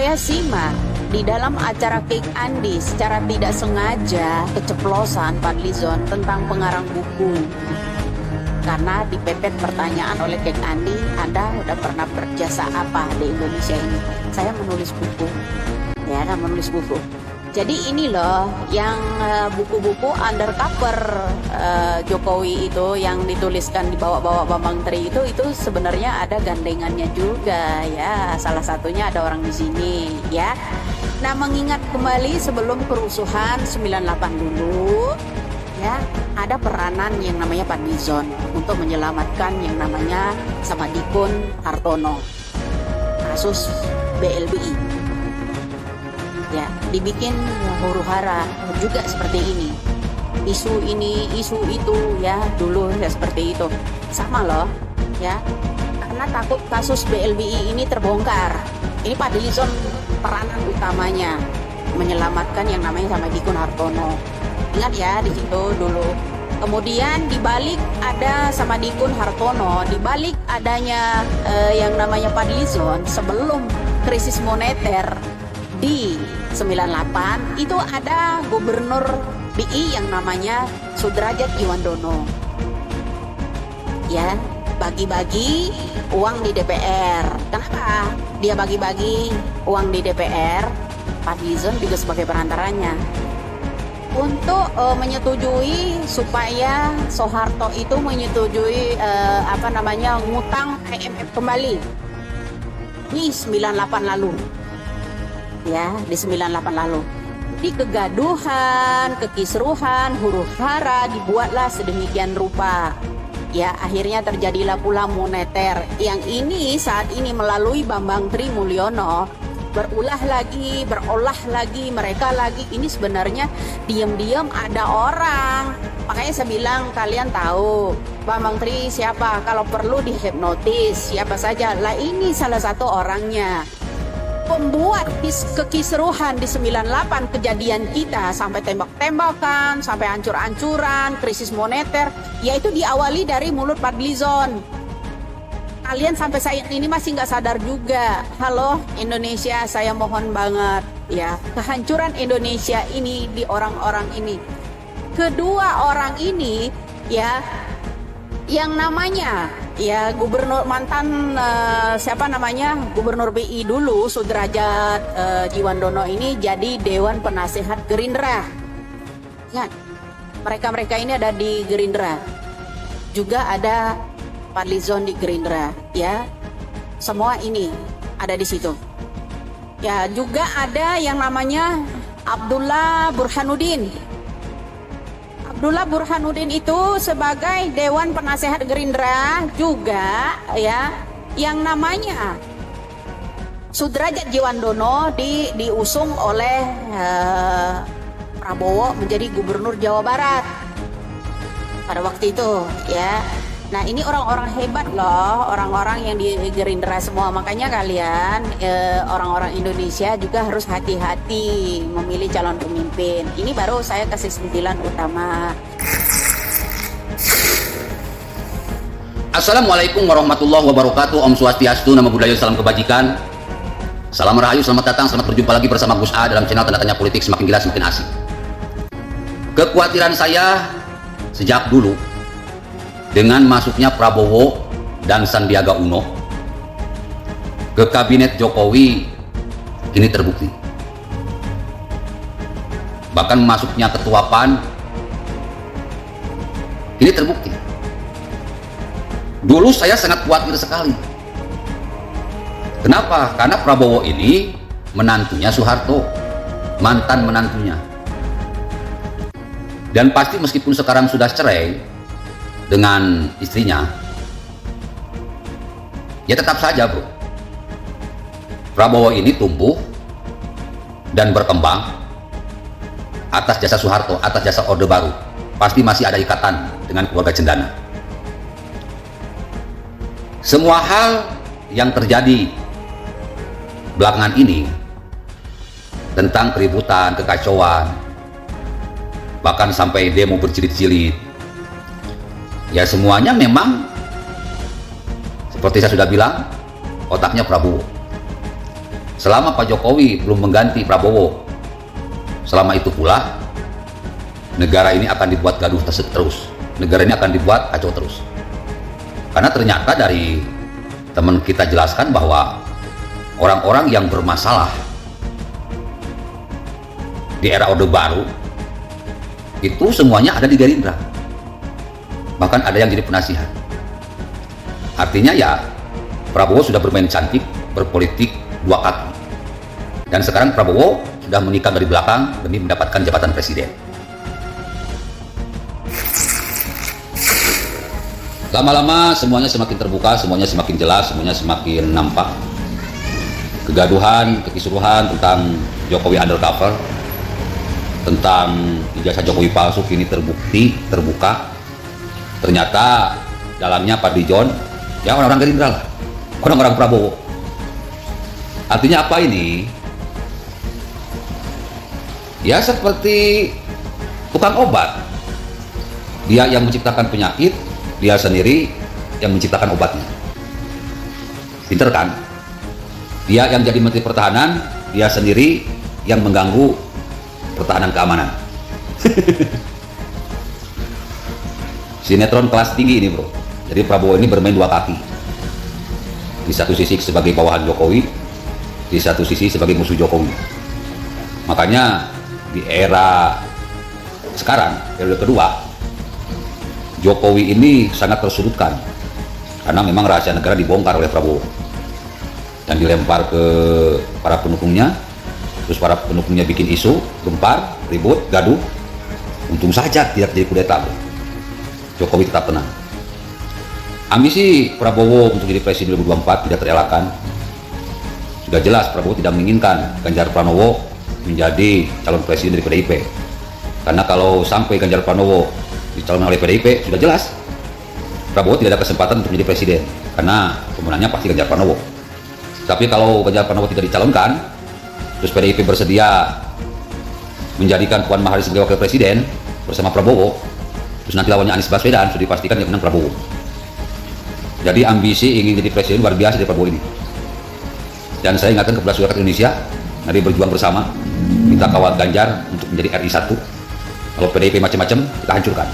saya simak di dalam acara Cake Andi secara tidak sengaja keceplosan Fadlizon tentang pengarang buku. Karena dipepet pertanyaan oleh Cake Andi, Anda udah pernah berjasa apa di Indonesia ini? Saya menulis buku, ya kan, menulis buku. Jadi ini loh yang buku-buku undercover Jokowi itu yang dituliskan di bawah-bawah Bambang Tri itu sebenarnya ada gandengannya juga ya. Salah satunya ada orang di sini ya. Nah, mengingat kembali sebelum kerusuhan 98 dulu ya, ada peranan yang namanya Fadlizon untuk menyelamatkan yang namanya Samadikun Hartono, kasus BLBI. Ya, dibikin huru-hara juga seperti ini. Isu ini, isu itu ya, dulu ya seperti itu. Sama loh, ya. Karena takut kasus BLBI ini terbongkar. Ini Fadlizon peranan utamanya menyelamatkan yang namanya Samadikun Hartono. Ingat ya di situ dulu. Kemudian dibalik ada Samadikun Hartono, dibalik adanya yang namanya Fadlizon sebelum krisis moneter di 98 itu ada gubernur BI yang namanya Sudrajat Djiwandono. Ya, bagi-bagi uang di DPR. Kenapa dia bagi-bagi uang di DPR? Fadlizon juga sebagai perantaranya untuk menyetujui supaya Soeharto itu menyetujui ngutang IMF kembali di 98 lalu. Ya, di 98 lalu. Di kegaduhan, kekisruhan, huru-hara dibuatlah sedemikian rupa. Ya, akhirnya terjadilah pula moneter yang ini saat ini melalui Bambang Tri Mulyono berolah lagi, mereka lagi. Ini sebenarnya diam-diam ada orang. Makanya saya bilang kalian tahu Bambang Tri siapa? Kalau perlu dihipnotis, siapa saja. Lah ini salah satu orangnya. Pembuat kekisruhan di 98 kejadian kita sampai tembak-tembakan, sampai hancur-hancuran, krisis moneter, yaitu diawali dari mulut Fadlizon. Kalian sampai saat ini masih nggak sadar juga. Halo Indonesia, saya mohon banget ya, kehancuran Indonesia ini di orang-orang ini. Kedua orang ini ya, yang namanya ya gubernur mantan gubernur BI dulu Sudrajat Djiwandono ini jadi Dewan Penasehat Gerindra. Ya, mereka ini ada di Gerindra. Juga ada Fadlizon di Gerindra, ya. Semua ini ada di situ. Ya, juga ada yang namanya Abdullah Burhanuddin. Abdullah Burhanuddin itu sebagai Dewan Penasehat Gerindra juga ya, yang namanya Sudrajat Djiwandono diusung oleh Prabowo menjadi Gubernur Jawa Barat pada waktu itu ya. Nah, ini orang-orang hebat loh, orang-orang yang di Gerindra semua. Makanya kalian orang-orang Indonesia juga harus hati-hati memilih calon pemimpin. Ini baru saya kasih sentilan utama. Assalamualaikum warahmatullahi wabarakatuh. Om Swastiastu, Namo Buddhaya, salam kebajikan. Salam rahayu, selamat datang, selamat berjumpa lagi bersama Gus A dalam channel Tanda Tanya Politik Semakin Gila Semakin Asik. Kekhawatiran saya sejak dulu dengan masuknya Prabowo dan Sandiaga Uno ke kabinet Jokowi ini terbukti. Bahkan masuknya Ketua PAN ini terbukti. Dulu saya sangat khawatir sekali. Kenapa? Karena Prabowo ini menantunya Soeharto, mantan menantunya. Dan pasti meskipun sekarang sudah cerai dengan istrinya, ya tetap saja bro, Prabowo ini tumbuh dan berkembang atas jasa Soeharto, atas jasa Orde Baru. Pasti masih ada ikatan dengan keluarga Cendana. Semua hal yang terjadi belakangan ini tentang keributan, kekacauan, bahkan sampai demo berjilid-jilid, ya semuanya memang seperti saya sudah bilang, otaknya Prabowo. selama Pak Jokowi belum mengganti Prabowo, selama itu pula negara ini akan dibuat gaduh terus. Negara ini akan dibuat kacau terus. Karena ternyata dari teman kita jelaskan bahwa orang-orang yang bermasalah di era Orde Baru itu semuanya ada di Gerindra. Bahkan ada yang jadi penasihat. Artinya ya Prabowo sudah bermain cantik, berpolitik dua kaki. Dan sekarang Prabowo sudah menikam dari belakang demi mendapatkan jabatan presiden. Lama-lama semuanya semakin terbuka, semuanya semakin jelas, semuanya semakin nampak. Kegaduhan, kekisruhan tentang Jokowi undercover, tentang ijazah Jokowi palsu kini terbukti, terbuka. Ternyata dalamnya Pak Dijon, ya orang-orang Gerindra lah, orang-orang Prabowo. Artinya apa ini? Ya seperti tukang obat. Dia yang menciptakan penyakit, dia sendiri yang menciptakan obatnya. Pinter kan? Dia yang jadi Menteri Pertahanan, dia sendiri yang mengganggu pertahanan keamanan. Sinetron kelas tinggi ini bro. Jadi Prabowo ini bermain dua kaki. Di satu sisi sebagai bawahan Jokowi, di satu sisi sebagai musuh Jokowi. Makanya di era sekarang, periode kedua, Jokowi ini sangat tersudutkan karena memang rahasia negara dibongkar oleh Prabowo dan dilempar ke para pendukungnya. Terus para pendukungnya bikin isu, gempar, ribut, gaduh. Untung saja tidak jadi kudeta. Jokowi tetap tenang. Ambisi Prabowo untuk jadi presiden 2024 tidak terelakkan. Sudah jelas Prabowo tidak menginginkan Ganjar Pranowo menjadi calon presiden dari PDIP. Karena kalau sampai Ganjar Pranowo dicalonkan oleh PDIP, sudah jelas Prabowo tidak ada kesempatan untuk menjadi presiden karena pemenangnya pasti Ganjar Pranowo. Tapi kalau Ganjar Pranowo tidak dicalonkan, terus PDIP bersedia menjadikan Puan Maharani sebagai wakil presiden bersama Prabowo, terus nanti lawannya Anies Baswedan, sudah dipastikan yang menang Prabowo. Jadi ambisi ingin jadi presiden luar biasa dari Prabowo ini. Dan saya ingatkan kepada saudara Indonesia, mari berjuang bersama, kita kawal Ganjar untuk menjadi RI 1. Kalau PDIP macam-macam, kita hancurkan.